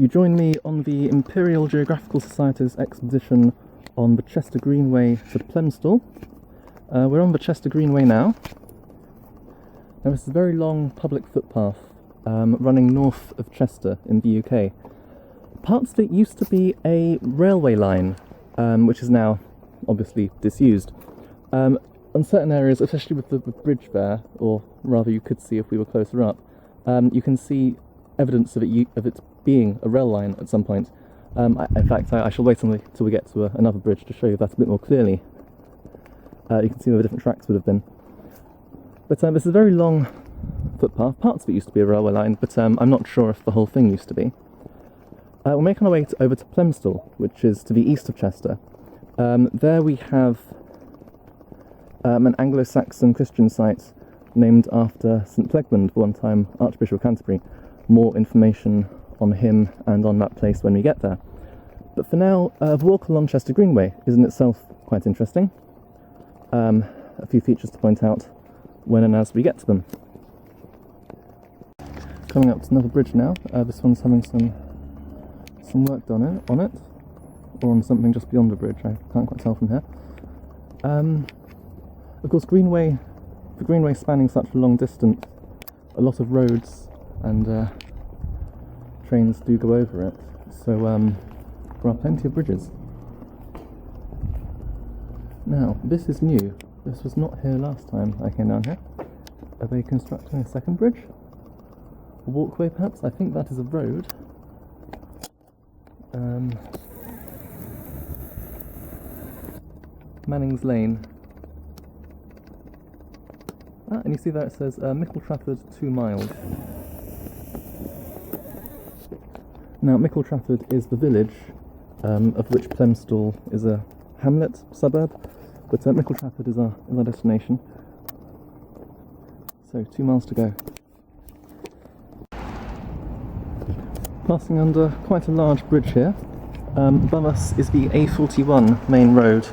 You join me on the Imperial Geographical Society's expedition on the Chester Greenway to Plemstall. We're on the Chester Greenway now. Now this is a very long public footpath running north of Chester in the UK. Parts of it used to be a railway line, which is now obviously disused. On certain areas, especially with the bridge there, or rather you could see if we were closer up, you can see evidence of it being a rail line at some point. In fact, I shall wait until we get to another bridge to show you that a bit more clearly. You can see where the different tracks would have been. But this is a very long footpath. Parts of it used to be a railway line, but I'm not sure if the whole thing used to be. We're making our way over to Plemstall, which is to the east of Chester. There we have an Anglo-Saxon Christian site named after St Plegmund, one time Archbishop of Canterbury. More information on him and on that place when we get there. But for now, the walk along Chester Greenway is in itself quite interesting. A few features to point out when and as we get to them. Coming up to another bridge now. This one's having some work done on it, or on something just beyond the bridge. I can't quite tell from here. Of course, the Greenway spanning such a long distance, a lot of roads and trains do go over it, so there are plenty of bridges. Now, this is new. This was not here last time I came down here. Are they constructing a second bridge? A walkway, perhaps? I think that is a road. Manning's Lane. And you see there it says Mickle Trafford 2 miles. Now, Mickle Trafford is the village of which Plemstall is a hamlet, suburb, but Mickle Trafford is our destination. So, 2 miles to go. Passing under quite a large bridge here. Above us is the A41 main road.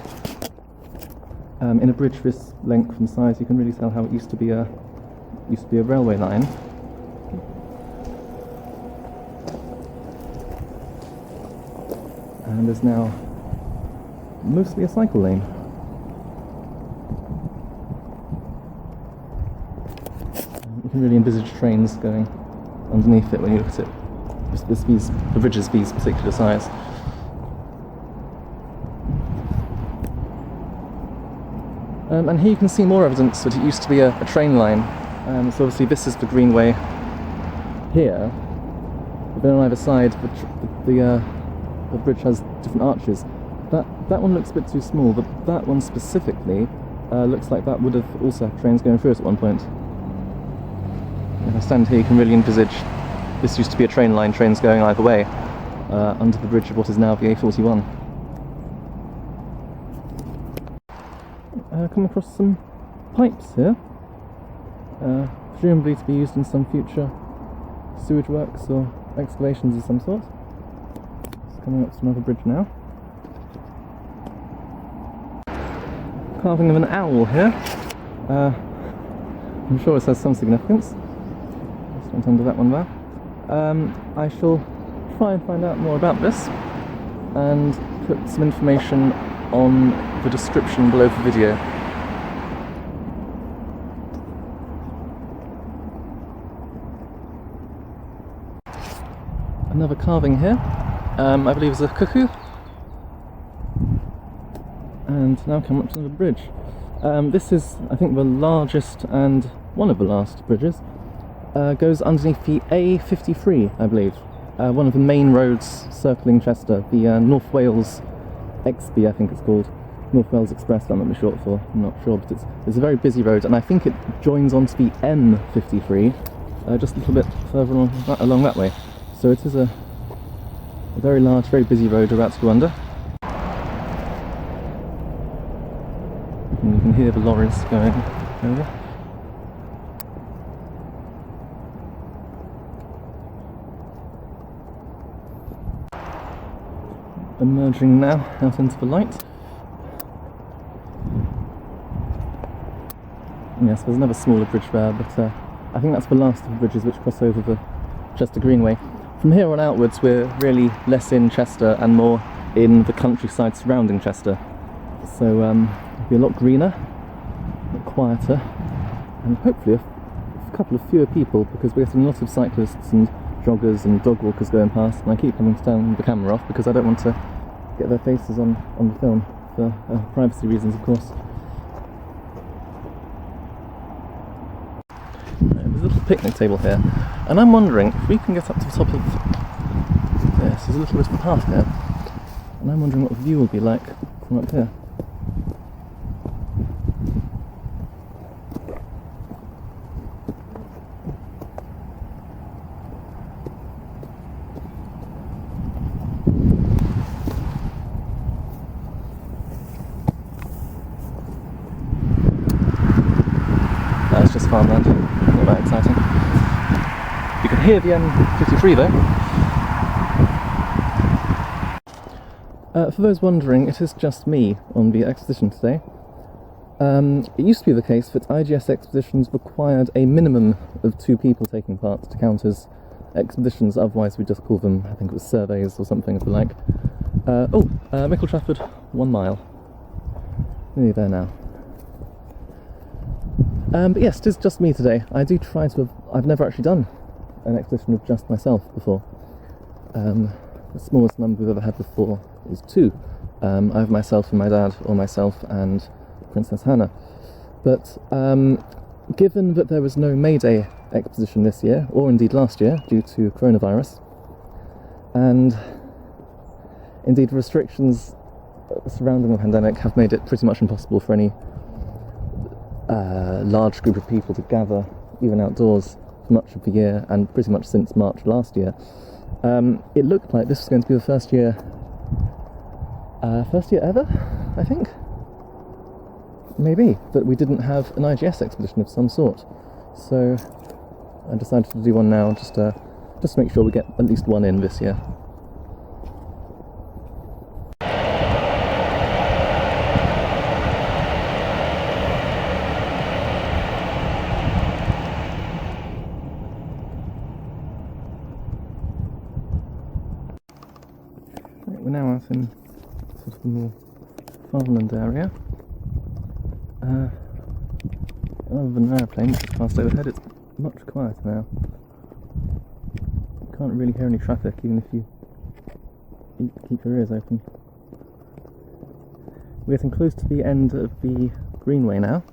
In a bridge this length and size, you can really tell how it used to be a railway line. And there's now mostly a cycle lane. You can really envisage trains going underneath it when you look at it. The bridge is these particular size. And here you can see more evidence that it used to be a train line. So obviously this is the Greenway here, but then on either side the bridge has different arches. That one looks a bit too small, but that one specifically looks like that would have also had trains going through it at one point. If I stand here, you can really envisage this used to be a train line, trains going either way, under the bridge of what is now the A41. Come across some pipes here, presumably to be used in some future sewage works or excavations of some sort. Just coming up to another bridge now. Carving of an owl here. I'm sure it has some significance. Just went under that one there. I shall try and find out more about this and put some information on the description below the video. Another carving here, I believe is a cuckoo. And now come up to the bridge. This is, I think, the largest and one of the last bridges. Goes underneath the A53, I believe. One of the main roads circling Chester, the North Wales XB, I think it's called. North Wales Express, that might be short for, I'm not sure, but it's a very busy road, and I think it joins onto the M53, just a little bit further along that way. So it is a very large, very busy road we're about to go under. And you can hear the lorries going over. Emerging now out into the light. Yes, there's another smaller bridge there, but I think that's the last of the bridges which cross over the Chester Greenway. From here on outwards, we're really less in Chester and more in the countryside surrounding Chester. So it'll be a lot greener, a lot quieter, and hopefully a couple of fewer people, because we're getting lots of cyclists and joggers and dog walkers going past, and I keep having to turn the camera off because I don't want to get their faces on the film for privacy reasons, of course. There's a little picnic table here, and I'm wondering if we can get up to the top of this. There's a little bit of a path here, and I'm wondering what the view will be like from up here. That's just farmland, not that exciting. You can hear the M53 though. For those wondering, it is just me on the expedition today. It used to be the case that IGS expeditions required a minimum of 2 people taking part to count as expeditions, otherwise we just call them, I think it was surveys or something of the like. Mickle Trafford, 1 mile. Nearly there now. But yes, it is just me today. I do try to I've never actually done an expedition with just myself before. The smallest number we've ever had before is 2. Either myself and my dad, or myself and Princess Hannah. But given that there was no May Day expedition this year, or indeed last year, due to coronavirus, and indeed restrictions surrounding the pandemic have made it pretty much impossible for any large group of people to gather, even outdoors, for much of the year, and pretty much since March last year. It looked like this was going to be the first year ever, I think, maybe, that we didn't have an IGS expedition of some sort. So I decided to do one now, just to make sure we get at least one in this year. We're now out in sort of the more farmland area. Other than an aeroplane which just passed overhead, it's much quieter now. You can't really hear any traffic, even if you keep your ears open. We're getting close to the end of the Greenway now.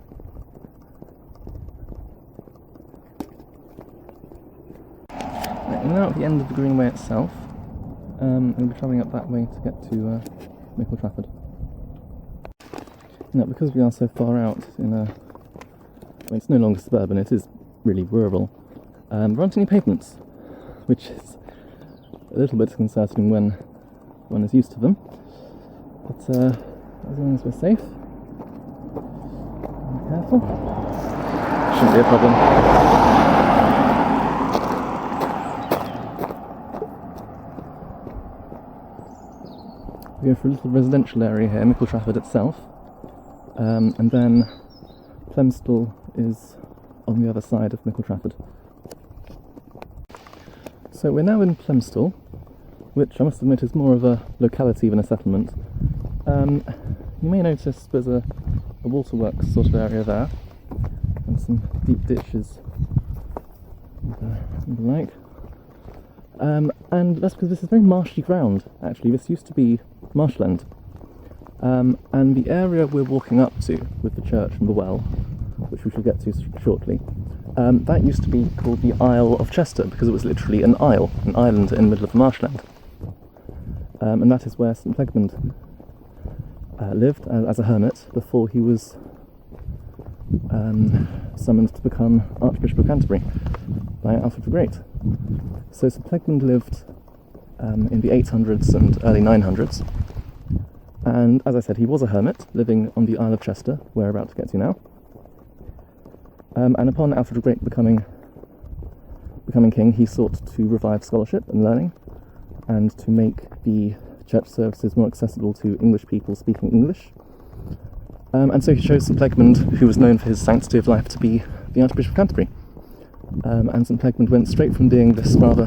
We're now at the end of the Greenway itself. We'll be travelling up that way to get to Mickle Trafford. Now, because we are so far out it's no longer suburban, it is really rural, there aren't any pavements, which is a little bit disconcerting when one is used to them. But as long as we're safe and careful, shouldn't be a problem. We go for a little residential area here, Mickle Trafford itself, and then Plemstall is on the other side of Mickle Trafford. So we're now in Plemstall, which I must admit is more of a locality than a settlement. You may notice there's a waterworks sort of area there, and some deep ditches and the like. And that's because this is very marshy ground, actually. This used to be marshland. And the area we're walking up to, with the church and the well, which we shall get to shortly, that used to be called the Isle of Chester, because it was literally an island in the middle of the marshland. And that is where St Plegmund lived as a hermit before he was summoned to become Archbishop of Canterbury by Alfred the Great. So St Plegmund lived in the 800s and early 900s, and as I said, he was a hermit living on the Isle of Chester, where we're about to get to now. And upon Alfred the Great becoming king, he sought to revive scholarship and learning, and to make the church services more accessible to English people speaking English. And so he chose St Plegmund, who was known for his sanctity of life, to be the Archbishop of Canterbury. And St Plegmund went straight from being this rather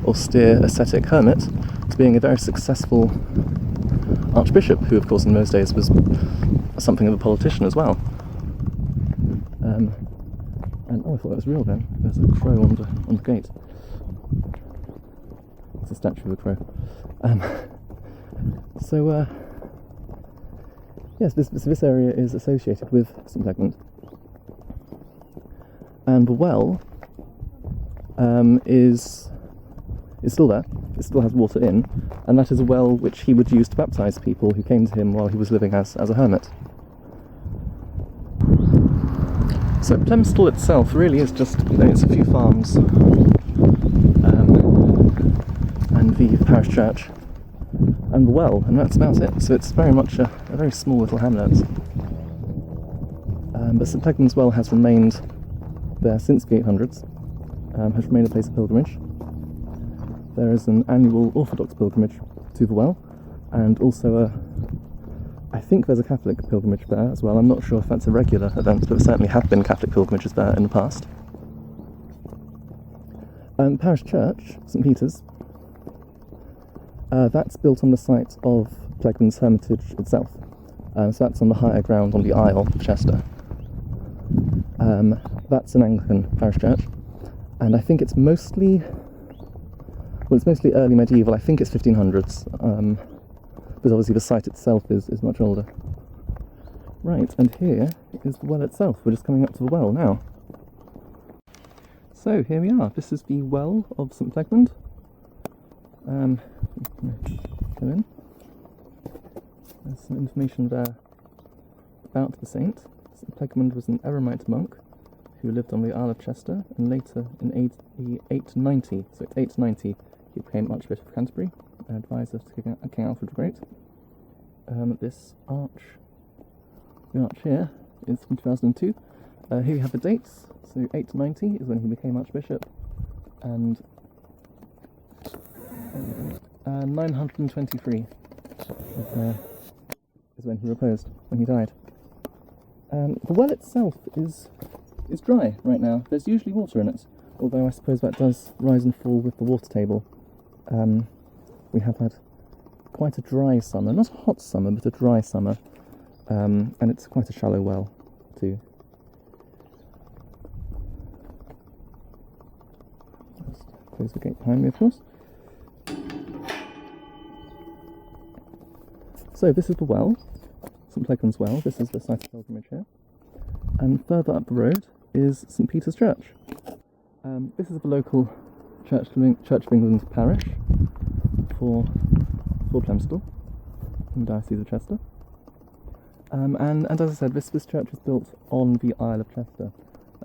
austere ascetic hermit to being a very successful archbishop, who of course in those days was something of a politician as well. And oh, I thought it was real then. There's a crow on the gate. It's a statue of a crow. Yes, this area is associated with St Plegmund. And the well is still there. It still has water in, and that is a well which he would use to baptise people who came to him while he was living as a hermit. So Plemstall itself really is just, it's a few farms and the parish church and the well, and that's about it. So it's very much a very small little hamlet. But St Plegmund's well has remained there since the 800s, has remained a place of pilgrimage. There is an annual Orthodox pilgrimage to the well, and also I think there's a Catholic pilgrimage there as well. I'm not sure if that's a regular event, but there certainly have been Catholic pilgrimages there in the past. Parish Church, St Peter's, that's built on the site of Plegmund's hermitage itself. So that's on the higher ground on the Isle of Chester. That's an Anglican parish church, and I think it's mostly early medieval. I think it's 1500s. But obviously the site itself is much older. Right, and here is the well itself. We're just coming up to the well now. So here we are. This is the well of St Plegmund. Go in. There's some information there about the saint. St Plegmund was an eremite monk who lived on the Isle of Chester, and later in AD 890, so it's 890, he became Archbishop of Canterbury, an advisor to King Alfred the Great. The arch here is from 2002. Here you have the dates. So 890 is when he became Archbishop, and 923 is when he reposed, when he died. The well itself is dry right now. There's usually water in it, although I suppose that does rise and fall with the water table. We have had quite a dry summer, not a hot summer, but a dry summer, and it's quite a shallow well too. Just close the gate behind me, of course. So this is the well, St Plegmund's well. This is the site of pilgrimage here, and further up the road is St Peter's Church. This is the local Church of England parish for Plemstall in the Diocese of Chester. And as I said, this church was built on the Isle of Chester.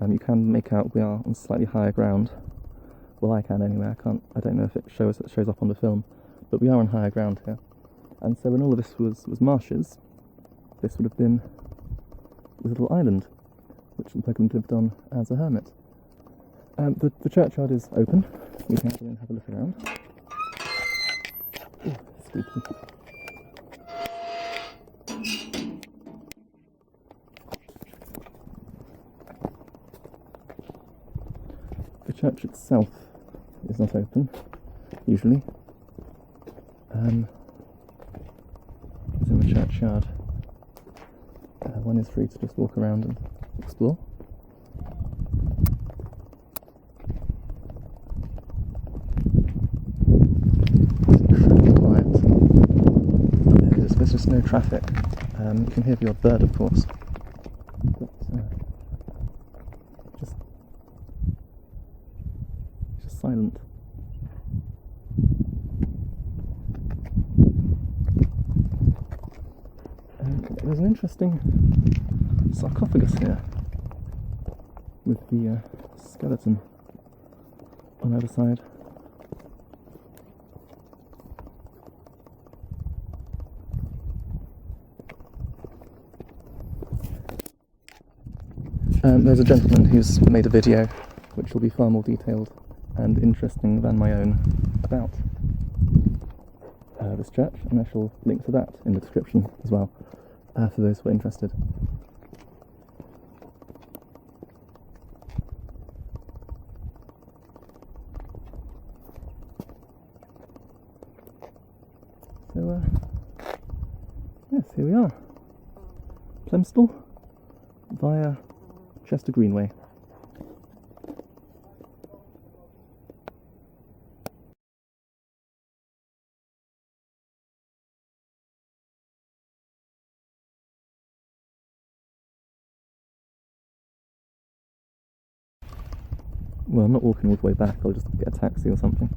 You can make out we are on slightly higher ground. Well, I can anyway. I don't know if it shows up on the film, but we are on higher ground here. And so when all of this was marshes, this would have been a little island, which Plegmund lived on as a hermit. The churchyard is open. We can go and have a look around. Ooh, squeaky. The church itself is not open, usually. It's in the churchyard. One is free to just walk around and explore. There's just no traffic. You can hear the odd bird, of course, but just silent. There's an interesting sarcophagus here with the skeleton on the other side. There's a gentleman who's made a video which will be far more detailed and interesting than my own about this church, and I shall link to that in the description as well for those who are interested. So, yes, here we are. Plemstall via Chester Greenway. Well, I'm not walking all the way back, I'll just get a taxi or something.